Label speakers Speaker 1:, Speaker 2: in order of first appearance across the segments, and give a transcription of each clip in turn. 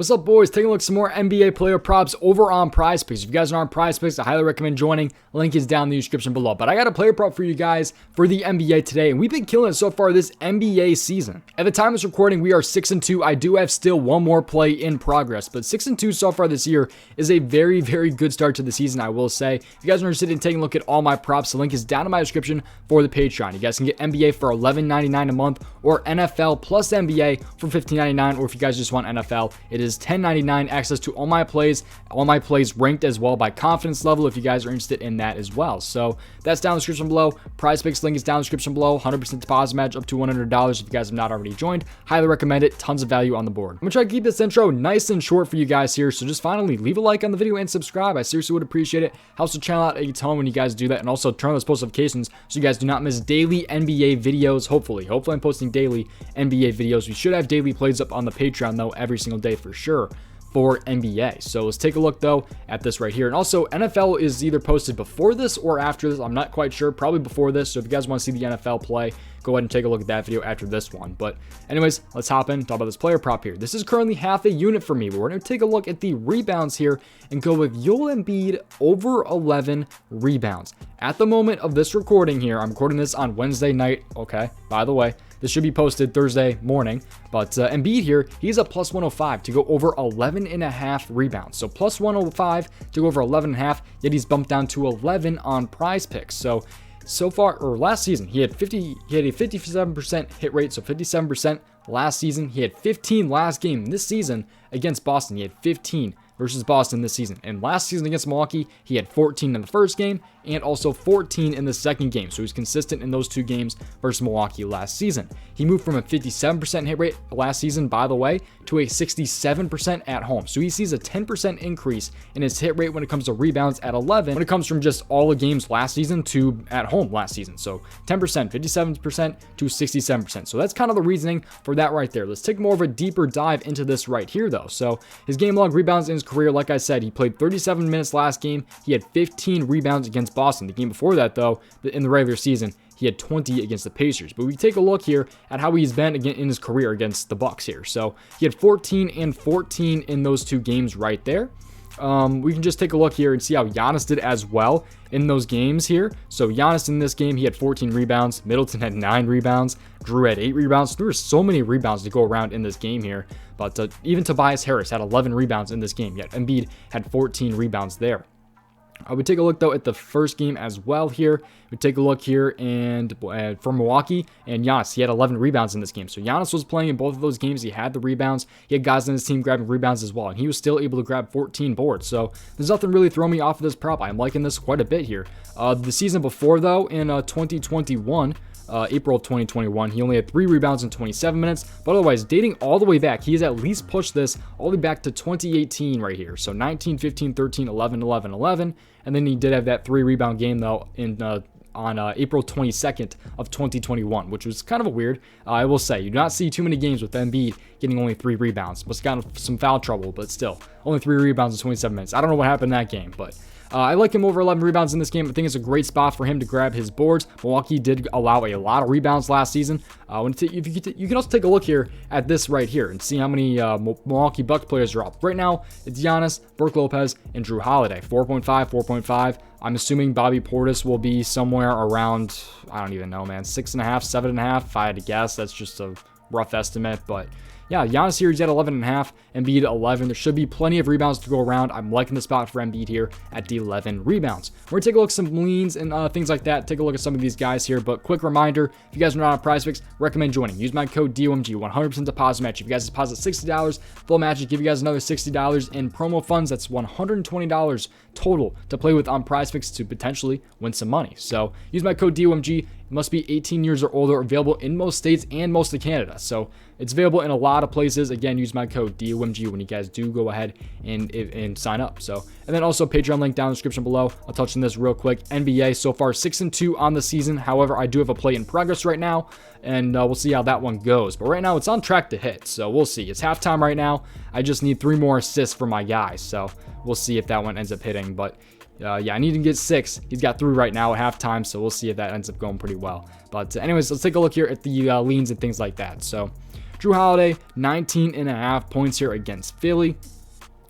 Speaker 1: What's up, boys? Taking a look at some more NBA player props over on prizepicks. If you guys are on prizepicks, I highly recommend joining. Link is down in the description below. But I got a player prop for you guys for the NBA today, and we've been killing it so far this NBA season. At the time of this recording, we are 6-2. I do have still one more play in progress, but 6-2 so far this year is a very, very good start to the season, I will say. If you guys are interested in taking a look at all my props, the link is down in my description for the Patreon. You guys can get NBA for $11.99 a month, or NFL plus NBA for $15.99, or if you guys just want NFL, it is $10.99. Access to all my plays ranked as well by confidence level if you guys are interested in that as well. So that's down in the description below. PrizePicks link is down in the description below. 100% deposit match up to $100 if you guys have not already joined. Highly recommend it. Tons of value on the board. I'm gonna try to keep this intro nice and short for you guys here. So just finally leave a like on the video and subscribe. I seriously would appreciate it. Helps the channel out a ton when you guys do that, and also turn on those post notifications so you guys do not miss daily NBA videos. Hopefully I'm posting daily NBA videos. We should have daily plays up on the Patreon though every single day for sure for NBA. So let's take a look though at this right here. And also NFL is either posted before this or after this. I'm not quite sure, probably before this. So if you guys want to see the NFL play, go ahead and take a look at that video after this one. But anyways, let's hop in, talk about this player prop here. This is currently half a unit for me, but we're going to take a look at the rebounds here and go with Joel Embiid over 11 rebounds. At the moment of this recording here, I'm recording this on Wednesday night. Okay, by the way, this should be posted Thursday morning, but Embiid here, he's a plus 105 to go over 11.5 rebounds. So plus 105 to go over 11.5, yet he's bumped down to 11 on prizepicks. So far, or last season, he had a 57% hit rate, so 57% last season. He had 15 last game this season against Boston. He had 15 versus Boston this season. And last season against Milwaukee, he had 14 in the first game and also 14 in the second game. So he's consistent in those two games versus Milwaukee last season. He moved from a 57% hit rate last season, by the way, to a 67% at home. So he sees a 10% increase in his hit rate when it comes to rebounds at 11, when it comes from just all the games last season to at home last season. So 10%, 57% to 67%. So that's kind of the reasoning for that right there. Let's take more of a deeper dive into this right here though. So his game log rebounds in his career, like I said, he played 37 minutes last game. He had 15 rebounds against Boston. The game before that though, in the regular season, he had 20 against the Pacers. But we take a look here at how he's been again in his career against the Bucks here. So he had 14 and 14 in those two games right there. We can just take a look here and see how Giannis did as well in those games here. So Giannis in this game, he had 14 rebounds. Middleton had 9 rebounds. Drew had 8 rebounds. There were so many rebounds to go around in this game here. But even Tobias Harris had 11 rebounds in this game. Yet Embiid had 14 rebounds there. I would take a look though at the first game as well here. We take a look here and for Milwaukee and Giannis, he had 11 rebounds in this game. So Giannis was playing in both of those games. He had the rebounds. He had guys in his team grabbing rebounds as well, and he was still able to grab 14 boards. So there's nothing really throwing me off of this prop. I'm liking this quite a bit here. The season before though, in 2021. April of 2021, he only had 3 rebounds in 27 minutes, but otherwise, dating all the way back, he's at least pushed this all the way back to 2018 right here. So 19, 15, 13, 11, 11, 11, and then he did have that 3 rebound game though on April 22nd of 2021, which was kind of a weird. I will say, you do not see too many games with Embiid getting only 3 rebounds. Must have gotten some foul trouble, but still, only 3 rebounds in 27 minutes. I don't know what happened in that game, but I like him over 11 rebounds in this game. I think it's a great spot for him to grab his boards. Milwaukee did allow a lot of rebounds last season. You can also take a look here at this right here and see how many Milwaukee Bucks players are up. Right now, it's Giannis, Brook Lopez, and Drew Holiday. 4.5, 4.5. I'm assuming Bobby Portis will be somewhere around, I don't even know, man, 6.5, 7.5. If I had to guess, that's just a rough estimate, but yeah, Giannis here, he's at 11.5, Embiid 11. There should be plenty of rebounds to go around. I'm liking the spot for Embiid here at the 11 rebounds. We're going to take a look at some leans and things like that. Take a look at some of these guys here, but quick reminder, if you guys are not on prizepicks, recommend joining. Use my code DOMG, 100% deposit match. If you guys deposit $60, they'll match it, give you guys another $60 in promo funds. That's $120 total to play with on prizepicks to potentially win some money. So use my code DOMG. It must be 18 years or older, available in most states and most of Canada. So it's available in a lot of places. Again, use my code DOMG when you guys do go ahead and sign up. So, and then also Patreon link down in the description below. I'll touch on this real quick. NBA so far 6-2 on the season. However, I do have a play in progress right now, and we'll see how that one goes. But right now it's on track to hit, so we'll see. It's halftime right now. I just need 3 more assists for my guys, so we'll see if that one ends up hitting. But yeah, I need to get 6. He's got 3 right now at halftime, so we'll see if that ends up going pretty well. But anyways, let's take a look here at the leans and things like that. So Drew Holiday, 19.5 points here against Philly.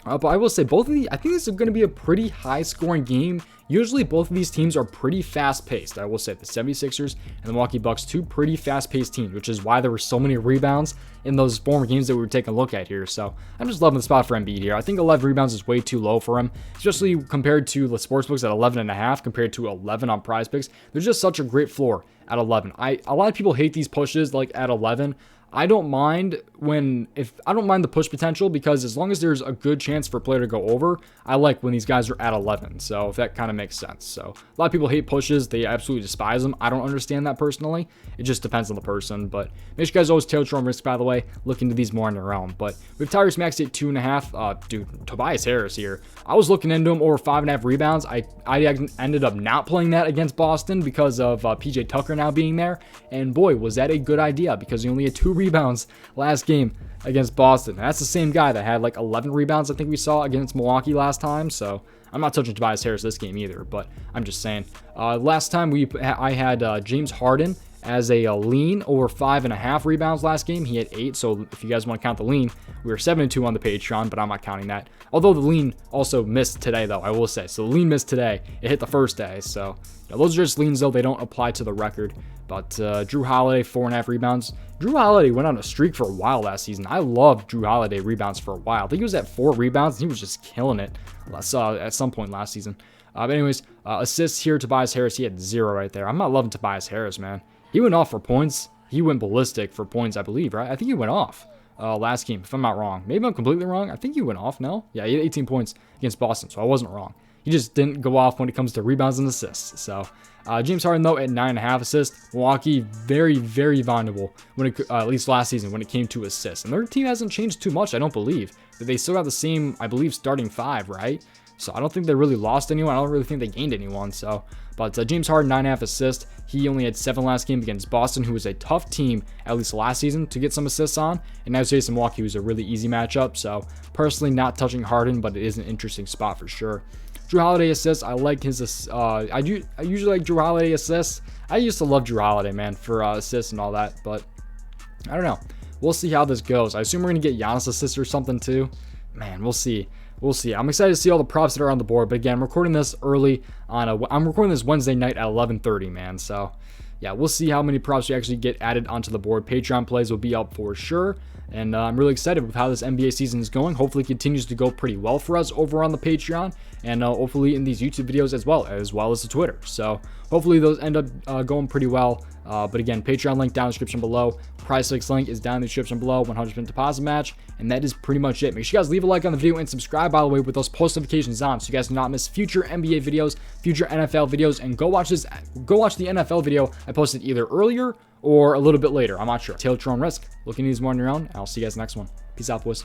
Speaker 1: But I will say both of these, I think this is going to be a pretty high scoring game. Usually both of these teams are pretty fast paced. I will say the 76ers and the Milwaukee Bucks, two pretty fast paced teams, which is why there were so many rebounds in those former games that we were taking a look at here. So I'm just loving the spot for Embiid here. I think 11 rebounds is way too low for him, especially compared to the sportsbooks at 11.5 compared to 11 on prizepicks. There's just such a great floor at 11. A lot of people hate these pushes like at 11. I don't mind the push potential, because as long as there's a good chance for a player to go over, I like when these guys are at 11. So if that kind of makes sense. So a lot of people hate pushes. They absolutely despise them. I don't understand that personally. It just depends on the person. But make sure you guys always tailor your own risk, by the way. Look into these more on your own. But we have Tyrese Maxey at 2.5. Dude, Tobias Harris here. I was looking into him over 5.5 rebounds. I ended up not playing that against Boston because of PJ Tucker now being there. And boy, was that a good idea, because he only had 2 rebounds last game against Boston. And that's the same guy that had like 11 rebounds I think we saw against Milwaukee last time. So I'm not touching Tobias Harris this game either, but I'm just saying. Last time I had James Harden as a lean over 5.5 rebounds last game. He had 8. So if you guys want to count the lean, we were 7-2 on the Patreon, but I'm not counting that. Although the lean also missed today, though, I will say. So the lean missed today. It hit the first day. So those are just leans, though. They don't apply to the record. But Drew Holiday, 4.5 rebounds. Drew Holiday went on a streak for a while last season. I loved Drew Holiday rebounds for a while. I think he was at 4 rebounds, and he was just killing it at some point last season. But anyways, assists here, Tobias Harris, he had 0 right there. I'm not loving Tobias Harris, man. He went off for points. He went ballistic for points, I believe, right? I think he went off last game, if I'm not wrong. Maybe I'm completely wrong. I think he went off, no? Yeah, he had 18 points against Boston, so I wasn't wrong. He just didn't go off when it comes to rebounds and assists. So James Harden, though, at 9.5 assists. Milwaukee, very, very vulnerable when it, at least last season, when it came to assists. And their team hasn't changed too much, I don't believe. They still got the same, I believe, starting 5, right? So I don't think they really lost anyone. I don't really think they gained anyone. So, but James Harden, 9.5 assists. He only had 7 last game against Boston, who was a tough team, at least last season, to get some assists on. And now Jason Milwaukee was a really easy matchup. So personally, not touching Harden, but it is an interesting spot for sure. Drew Holiday assists. I like his. I usually like Drew Holiday assists. I used to love Drew Holiday, man, for assists and all that. But I don't know. We'll see how this goes. I assume we're gonna get Giannis assists or something too. Man, we'll see. We'll see. I'm excited to see all the props that are on the board. But again, I'm recording this early on. I'm recording this Wednesday night at 11:30, man. So yeah, we'll see how many props we actually get added onto the board. Patreon plays will be up for sure. And I'm really excited with how this NBA season is going. Hopefully it continues to go pretty well for us over on the Patreon, and hopefully in these YouTube videos as well as the Twitter. So hopefully those end up going pretty well. But again, Patreon link down in the description below. PrizePicks link is down in the description below. 100% deposit match. And that is pretty much it. Make sure you guys leave a like on the video and subscribe, by the way, with those post notifications on, so you guys do not miss future NBA videos, future NFL videos, and go watch the NFL video I posted either earlier or a little bit later. I'm not sure. Tailor your own risk. Look into these more on your own, and I'll see you guys next one. Peace out, boys.